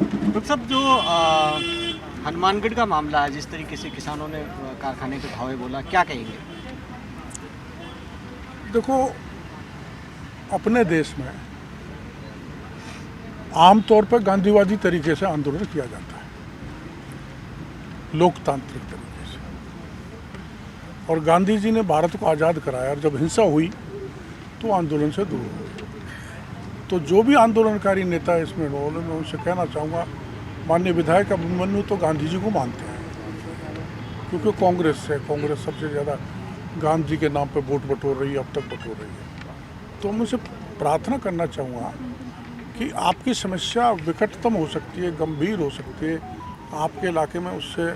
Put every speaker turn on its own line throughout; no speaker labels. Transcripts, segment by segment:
Doctor साहब, जो हनुमानगढ़ का मामला है, जिस तरीके से किसानों ने कारखाने के भावे बोला, क्या कहेंगे?
देखो, अपने देश में आमतौर पर गांधीवादी तरीके से आंदोलन किया जाता है, लोकतांत्रिक तरीके से। और गांधी जी ने भारत को आज़ाद कराया, और जब हिंसा हुई तो आंदोलन से दूर हुए। तो जो भी आंदोलनकारी नेता इसमें रोल है, मैं उनसे कहना चाहूँगा, माननीय विधायक अभिमन्यु तो गांधी जी को मानते हैं, क्योंकि कांग्रेस सबसे ज़्यादा गांधी के नाम पर वोट बटोर रही है, अब तक बटोर रही है। तो मैं उनसे प्रार्थना करना चाहूँगा कि आपकी समस्या विकटतम हो सकती है, गंभीर हो सकती है, आपके इलाके में उससे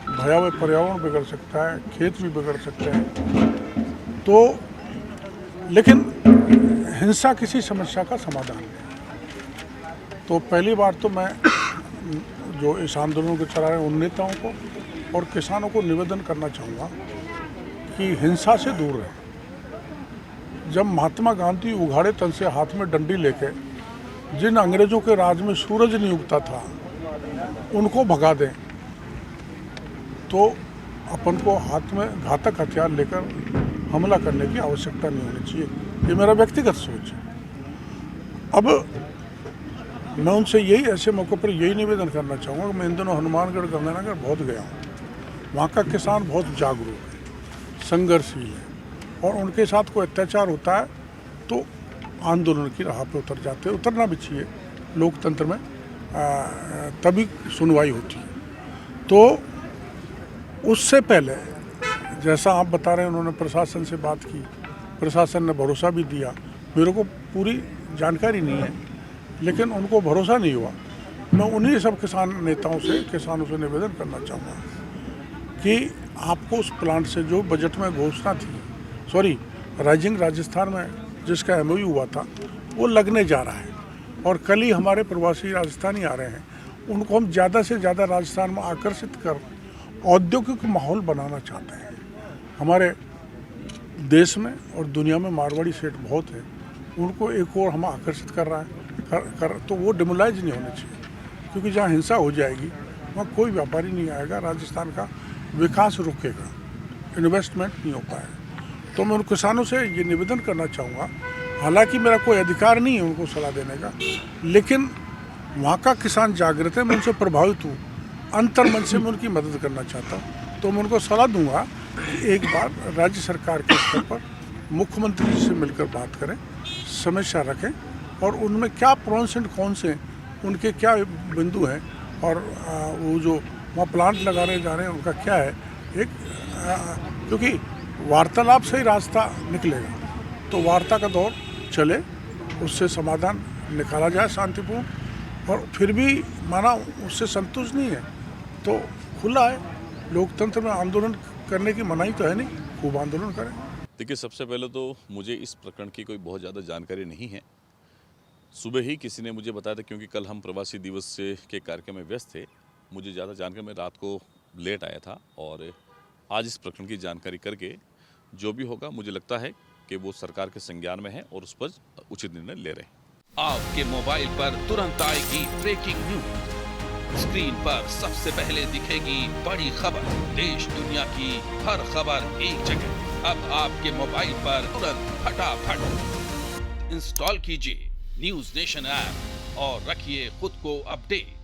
भयावह पर्यावरण बिगड़ सकता है, खेत भी बिगड़ सकते हैं। तो लेकिन हिंसा किसी समस्या का समाधान नहीं। तो पहली बार तो मैं जो इस आंदोलन को चला रहे हैं उन नेताओं को और किसानों को निवेदन करना चाहूँगा कि हिंसा से दूर रहें। जब महात्मा गांधी उघाड़े तन से हाथ में डंडी लेके जिन अंग्रेजों के राज में सूरज नहीं उगता था उनको भगा दें, तो अपन को हाथ में घातक हथियार लेकर हमला करने की आवश्यकता नहीं होनी चाहिए। ये मेरा व्यक्तिगत सोच है। अब मैं उनसे यही ऐसे मौक़ों पर यही निवेदन करना चाहूँगा कि मैं इन दिनों हनुमानगढ़ गंगानगर बहुत गया हूँ। वहाँ का किसान बहुत जागरूक है, संघर्षशील है, और उनके साथ कोई अत्याचार होता है तो आंदोलन की राह पे उतर जाते हैं। उतरना भी चाहिए, लोकतंत्र में तभी सुनवाई होती है। तो उससे पहले जैसा आप बता रहे हैं, उन्होंने प्रशासन से बात की, प्रशासन ने भरोसा भी दिया। मेरे को पूरी जानकारी नहीं है, लेकिन उनको भरोसा नहीं हुआ। मैं उन्हीं सब किसानों से निवेदन करना चाहूँगा कि आपको उस प्लांट से जो बजट में घोषणा थी, राइजिंग राजस्थान में जिसका MOU हुआ था, वो लगने जा रहा है। और कल ही हमारे प्रवासी राजस्थानी आ रहे हैं, उनको हम ज़्यादा से ज़्यादा राजस्थान में आकर्षित कर औद्योगिक माहौल बनाना चाहते हैं। हमारे देश में और दुनिया में मारवाड़ी सेठ बहुत है, उनको एक और हम आकर्षित कर रहा है तो वो डिमोलाइज नहीं होने चाहिए, क्योंकि जहाँ हिंसा हो जाएगी वहाँ कोई व्यापारी नहीं आएगा, राजस्थान का विकास रुकेगा, इन्वेस्टमेंट नहीं हो पाएगा। तो मैं उन किसानों से ये निवेदन करना चाहूँगा, हालांकि मेरा कोई अधिकार नहीं है उनको सलाह देने का, लेकिन वहाँ का किसान जागृत है, मैं उनसे प्रभावित हूँ, अंतर्मन से मैं उनकी मदद करना चाहता हूँ। तो मैं उनको सलाह दूंगा कि एक बार राज्य सरकार के स्तर पर मुख्यमंत्री जी से मिलकर बात करें, समस्या रखें, और उनमें क्या प्रोन्स एंड कॉन्स हैं, उनके क्या बिंदु हैं, और वो जो वहाँ प्लांट लगाने जा रहे हैं उनका क्या है। क्योंकि वार्तालाप से ही रास्ता निकलेगा, तो वार्ता का दौर चले, उससे समाधान निकाला जाए शांतिपूर्ण, और फिर भी माना उससे संतुष्ट नहीं है तो खुला है, लोकतंत्र में आंदोलन करने की मनाही तो है नहीं, खूब आंदोलन करें।
देखिए, सबसे पहले तो मुझे इस प्रकरण की कोई बहुत ज़्यादा जानकारी नहीं है। सुबह ही किसी ने मुझे बताया था, क्योंकि कल हम प्रवासी दिवस के कार्यक्रम में व्यस्त थे, मुझे ज़्यादा जानकारी, मैं रात को लेट आया था, और आज इस प्रकरण की जानकारी करके जो भी होगा, मुझे लगता है कि वो सरकार के संज्ञान में है और उस पर उचित निर्णय ले रहे हैं।
आपके मोबाइल पर तुरंत आएगी ब्रेकिंग न्यूज, स्क्रीन पर सबसे पहले दिखेगी बड़ी खबर, देश दुनिया की हर खबर एक जगह। अब आपके मोबाइल पर तुरंत फटाफट इंस्टॉल कीजिए न्यूज नेशन ऐप और रखिए खुद को अपडेट।